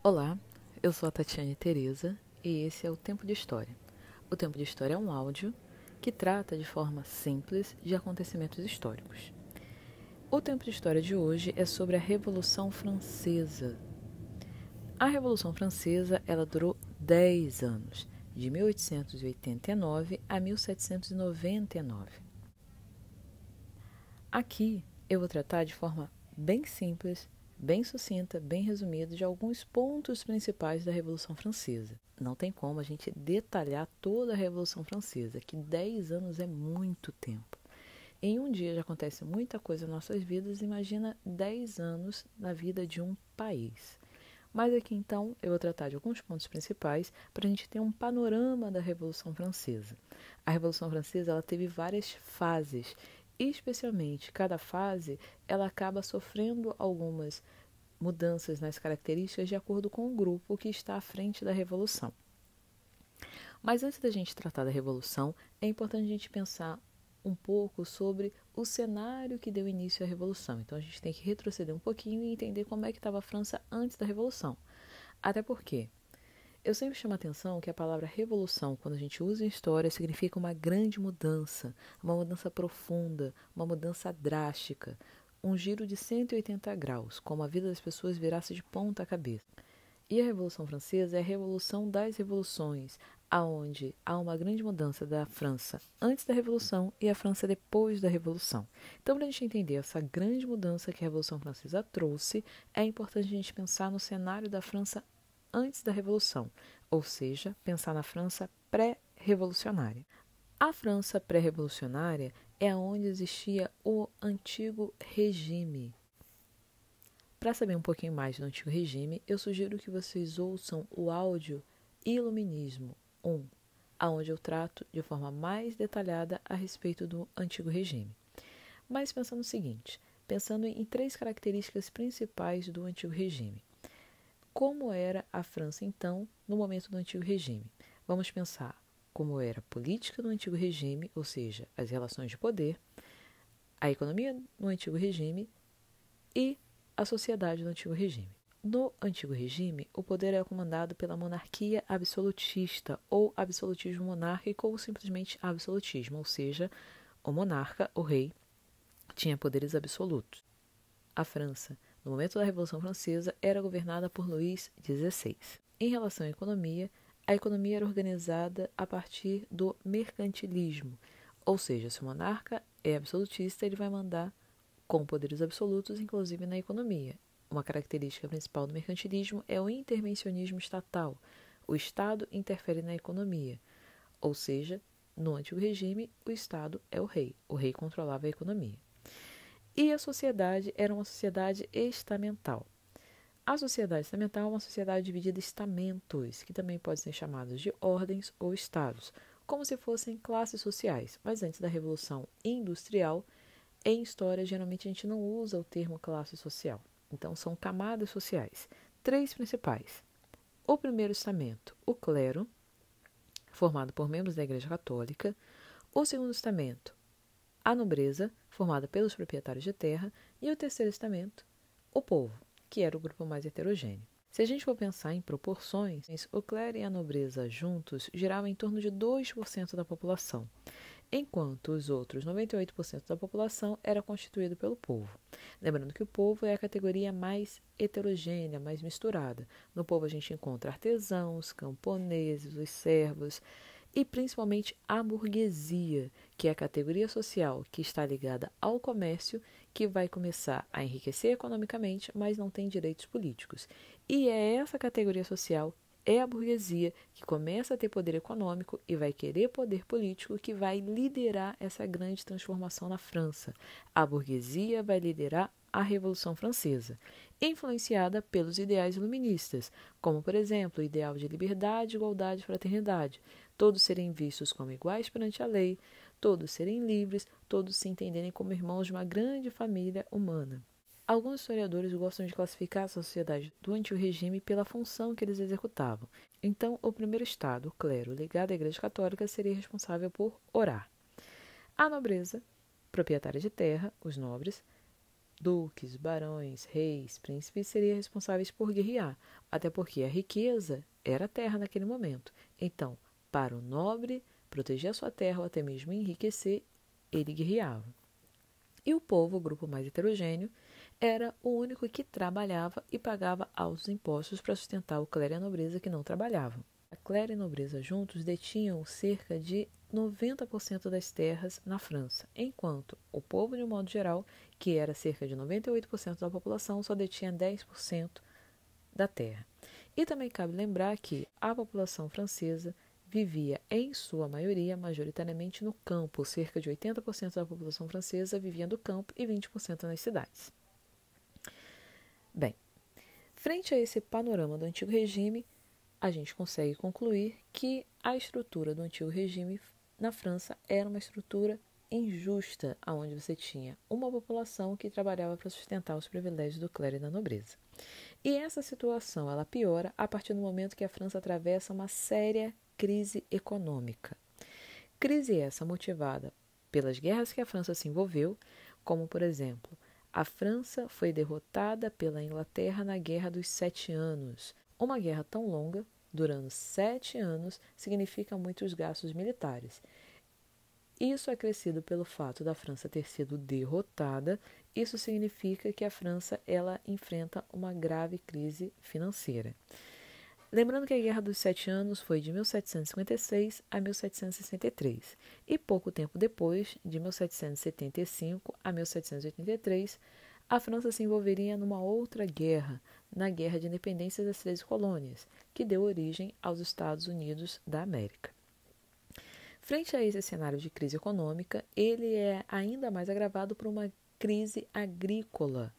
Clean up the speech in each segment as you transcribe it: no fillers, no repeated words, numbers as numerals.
Olá, eu sou a Tatiane Tereza e esse é o Tempo de História. O Tempo de História é um áudio que trata de forma simples de acontecimentos históricos. O Tempo de História de hoje é sobre a Revolução Francesa. A Revolução Francesa ela durou 10 anos, de 1889 a 1799. Aqui eu vou tratar de forma bem simples, bem sucinta, bem resumida de alguns pontos principais da Revolução Francesa. Não tem como a gente detalhar toda a Revolução Francesa, que 10 anos é muito tempo. Em um dia já acontece muita coisa em nossas vidas, imagina 10 anos na vida de um país. Mas aqui então eu vou tratar de alguns pontos principais para a gente ter um panorama da Revolução Francesa. A Revolução Francesa ela teve várias fases, e especialmente cada fase ela acaba sofrendo algumas mudanças nas características de acordo com o grupo que está à frente da Revolução. Mas antes da gente tratar da Revolução, é importante a gente pensar um pouco sobre o cenário que deu início à Revolução. Então a gente tem que retroceder um pouquinho e entender como é que estava a França antes da Revolução. Até porque eu sempre chamo a atenção que a palavra revolução, quando a gente usa em história, significa uma grande mudança, uma mudança profunda, uma mudança drástica, um giro de 180 graus, como a vida das pessoas virasse de ponta cabeça. E a Revolução Francesa é a revolução das revoluções, aonde há uma grande mudança da França antes da Revolução e a França depois da Revolução. Então, para a gente entender essa grande mudança que a Revolução Francesa trouxe, é importante a gente pensar no cenário da França antes da Revolução, ou seja, pensar na França pré-revolucionária. A França pré-revolucionária é onde existia o antigo regime. Para saber um pouquinho mais do antigo regime, eu sugiro que vocês ouçam o áudio Iluminismo 1, onde eu trato de forma mais detalhada a respeito do antigo regime. Mas pensando no seguinte, pensando em três características principais do antigo regime. Como era a França, então, no momento do antigo regime? Vamos pensar como era a política no antigo regime, ou seja, as relações de poder, a economia no antigo regime e a sociedade no antigo regime. No antigo regime, o poder era comandado pela monarquia absolutista, ou absolutismo monárquico, ou simplesmente absolutismo, ou seja, o monarca, o rei, tinha poderes absolutos. A França, no momento da Revolução Francesa, era governada por Luís XVI. Em relação à economia, a economia era organizada a partir do mercantilismo, ou seja, se o monarca é absolutista, ele vai mandar com poderes absolutos, inclusive na economia. Uma característica principal do mercantilismo é o intervencionismo estatal. O Estado interfere na economia, ou seja, no antigo regime, o Estado é o rei controlava a economia. E a sociedade era uma sociedade estamental. A sociedade estamental é uma sociedade dividida em estamentos, que também podem ser chamados de ordens ou estados, como se fossem classes sociais. Mas antes da Revolução Industrial, em história, geralmente a gente não usa o termo classe social. Então, são camadas sociais. Três principais. O primeiro estamento, o clero, formado por membros da Igreja Católica. O segundo estamento, a nobreza, formada pelos proprietários de terra. E o terceiro estamento, o povo, que era o grupo mais heterogêneo. Se a gente for pensar em proporções, o clero e a nobreza juntos giravam em torno de 2% da população, enquanto os outros 98% da população era constituído pelo povo. Lembrando que o povo é a categoria mais heterogênea, mais misturada. No povo a gente encontra artesãos, camponeses, os servos e principalmente a burguesia, que é a categoria social que está ligada ao comércio, que vai começar a enriquecer economicamente, mas não tem direitos políticos. E é essa categoria social, é a burguesia, que começa a ter poder econômico e vai querer poder político, que vai liderar essa grande transformação na França. A burguesia vai liderar a Revolução Francesa, influenciada pelos ideais iluministas, como, por exemplo, o ideal de liberdade, igualdade e fraternidade, todos serem vistos como iguais perante a lei, todos serem livres, todos se entenderem como irmãos de uma grande família humana. Alguns historiadores gostam de classificar a sociedade do antigo regime pela função que eles executavam. Então, o primeiro estado, o clero, ligado à Igreja Católica, seria responsável por orar. A nobreza, proprietária de terra, os nobres, duques, barões, reis, príncipes seriam responsáveis por guerrear, até porque a riqueza era a terra naquele momento. Então, para o nobre proteger a sua terra ou até mesmo enriquecer, ele guerreava. E o povo, o grupo mais heterogêneo, era o único que trabalhava e pagava altos impostos para sustentar o clero e a nobreza que não trabalhavam. A clero e a nobreza juntos detinham cerca de 90% das terras na França, enquanto o povo, de um modo geral, que era cerca de 98% da população, só detinha 10% da terra. E também cabe lembrar que a população francesa vivia, em sua maioria, majoritariamente no campo. Cerca de 80% da população francesa vivia no campo e 20% nas cidades. Bem, frente a esse panorama do Antigo Regime, a gente consegue concluir que a estrutura do Antigo Regime na França era uma estrutura injusta, onde você tinha uma população que trabalhava para sustentar os privilégios do clero e da nobreza. E essa situação ela piora a partir do momento que a França atravessa uma séria crise econômica. Crise essa motivada pelas guerras que a França se envolveu, como, por exemplo, a França foi derrotada pela Inglaterra na Guerra dos 7 Anos. Uma guerra tão longa, durando 7 anos, significa muitos gastos militares. Isso acrescido pelo fato da França ter sido derrotada, isso significa que a França ela enfrenta uma grave crise financeira. Lembrando que a Guerra dos 7 Anos foi de 1756 a 1763 e pouco tempo depois, de 1775 a 1783, a França se envolveria numa outra guerra, na Guerra de Independência das 13 Colônias, que deu origem aos Estados Unidos da América. Frente a esse cenário de crise econômica, ele é ainda mais agravado por uma crise agrícola,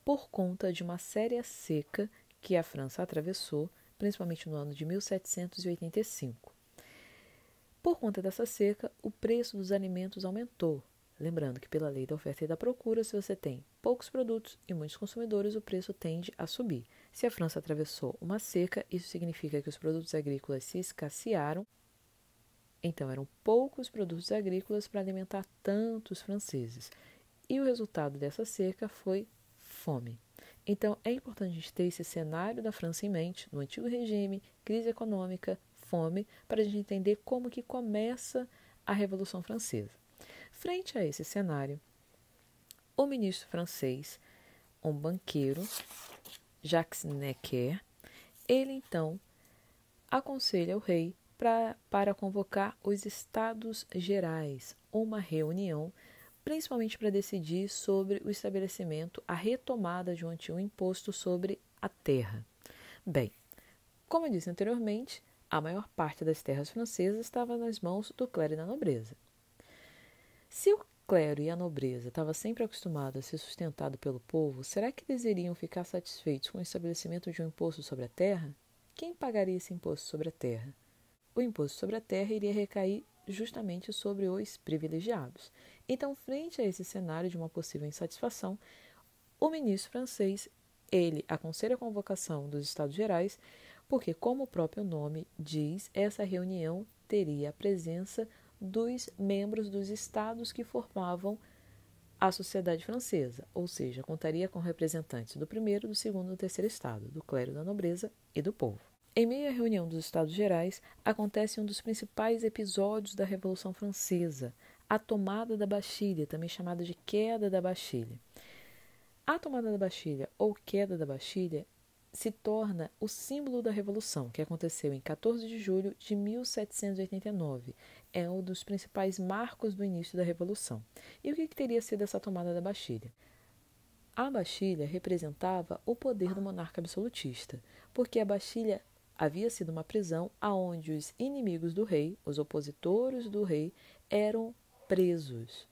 por conta de uma séria seca que a França atravessou, principalmente no ano de 1785. Por conta dessa seca, o preço dos alimentos aumentou. Lembrando que pela lei da oferta e da procura, se você tem poucos produtos e muitos consumidores, o preço tende a subir. Se a França atravessou uma seca, isso significa que os produtos agrícolas se escassearam. Então, eram poucos produtos agrícolas para alimentar tantos franceses. E o resultado dessa seca foi fome. Então, é importante a gente ter esse cenário da França em mente, no Antigo Regime, crise econômica, fome, para a gente entender como que começa a Revolução Francesa. Frente a esse cenário, o ministro francês, um banqueiro, Jacques Necker, ele então aconselha o rei para convocar os Estados Gerais, uma reunião principalmente para decidir sobre o estabelecimento, a retomada de um antigo imposto sobre a terra. Bem, como eu disse anteriormente, a maior parte das terras francesas estava nas mãos do clero e da nobreza. Se o clero e a nobreza estavam sempre acostumados a ser sustentado pelo povo, será que eles iriam ficar satisfeitos com o estabelecimento de um imposto sobre a terra? Quem pagaria esse imposto sobre a terra? O imposto sobre a terra iria recair justamente sobre os privilegiados. Então, frente a esse cenário de uma possível insatisfação, o ministro francês, ele aconselha a convocação dos Estados Gerais, porque, como o próprio nome diz, essa reunião teria a presença dos membros dos estados que formavam a sociedade francesa, ou seja, contaria com representantes do primeiro, do segundo e do terceiro estado, do clero, da nobreza e do povo. Em meio à reunião dos Estados Gerais, acontece um dos principais episódios da Revolução Francesa, a tomada da Bastilha, também chamada de queda da Bastilha. A tomada da Bastilha, ou queda da Bastilha, se torna o símbolo da Revolução, que aconteceu em 14 de julho de 1789. É um dos principais marcos do início da Revolução. E o que teria sido essa tomada da Bastilha? A Bastilha representava o poder do monarca absolutista, porque a Bastilha havia sido uma prisão onde os inimigos do rei, os opositores do rei, eram presos.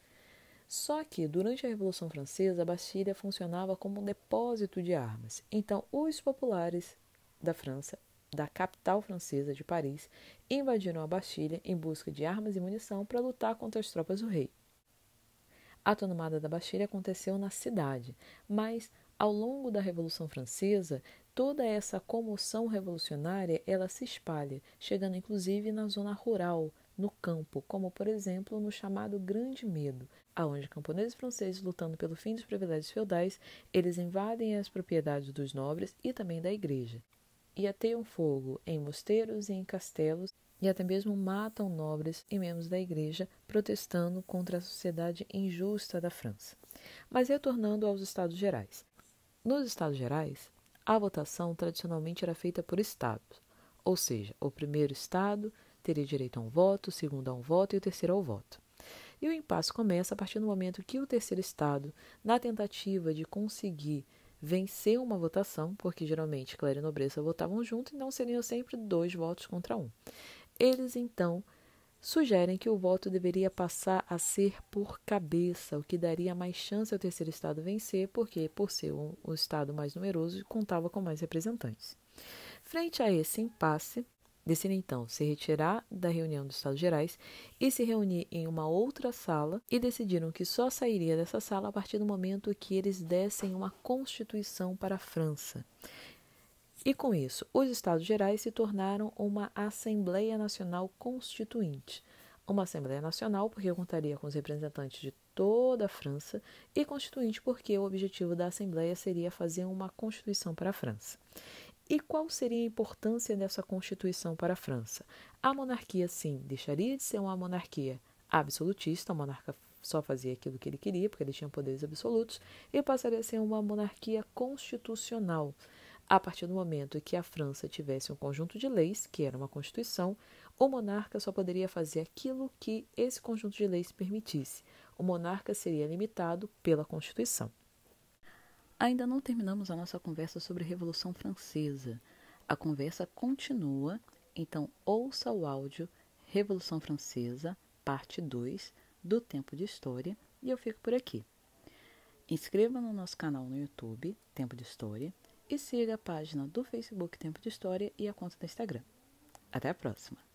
Só que, durante a Revolução Francesa, a Bastilha funcionava como um depósito de armas. Então, os populares da França, da capital francesa de Paris, invadiram a Bastilha em busca de armas e munição para lutar contra as tropas do rei. A tomada da Bastilha aconteceu na cidade, mas ao longo da Revolução Francesa, toda essa comoção revolucionária ela se espalha, chegando inclusive na zona rural, no campo, como por exemplo no chamado Grande Medo. onde camponeses franceses, lutando pelo fim dos privilégios feudais, eles invadem as propriedades dos nobres e também da igreja, e ateiam fogo em mosteiros e em castelos, e até mesmo matam nobres e membros da igreja, protestando contra a sociedade injusta da França. Mas retornando aos Estados Gerais. Nos Estados Gerais, a votação tradicionalmente era feita por estados, ou seja, o primeiro estado teria direito a um voto, o segundo a um voto e o terceiro ao voto. E o impasse começa a partir do momento que o terceiro estado, na tentativa de conseguir vencer uma votação, porque geralmente clero e nobreza votavam junto, então seriam sempre 2 votos contra 1. Eles, então, sugerem que o voto deveria passar a ser por cabeça, o que daria mais chance ao terceiro estado vencer, porque, por ser o estado mais numeroso, contava com mais representantes. Frente a esse impasse, decidem então se retirar da reunião dos Estados Gerais e se reunir em uma outra sala, e decidiram que só sairia dessa sala a partir do momento que eles dessem uma constituição para a França. E com isso, os Estados Gerais se tornaram uma Assembleia Nacional Constituinte. Uma Assembleia Nacional porque contaria com os representantes de toda a França, e Constituinte porque o objetivo da Assembleia seria fazer uma Constituição para a França. E qual seria a importância dessa Constituição para a França? A monarquia, sim, deixaria de ser uma monarquia absolutista, o monarca só fazia aquilo que ele queria, porque ele tinha poderes absolutos, e passaria a ser uma monarquia constitucional. A partir do momento que a França tivesse um conjunto de leis, que era uma Constituição, o monarca só poderia fazer aquilo que esse conjunto de leis permitisse. O monarca seria limitado pela Constituição. Ainda não terminamos a nossa conversa sobre a Revolução Francesa. A conversa continua, então ouça o áudio Revolução Francesa, parte 2, do Tempo de História, e eu fico por aqui. Inscreva no nosso canal no YouTube, Tempo de História, e siga a página do Facebook Tempo de História e a conta do Instagram. Até a próxima!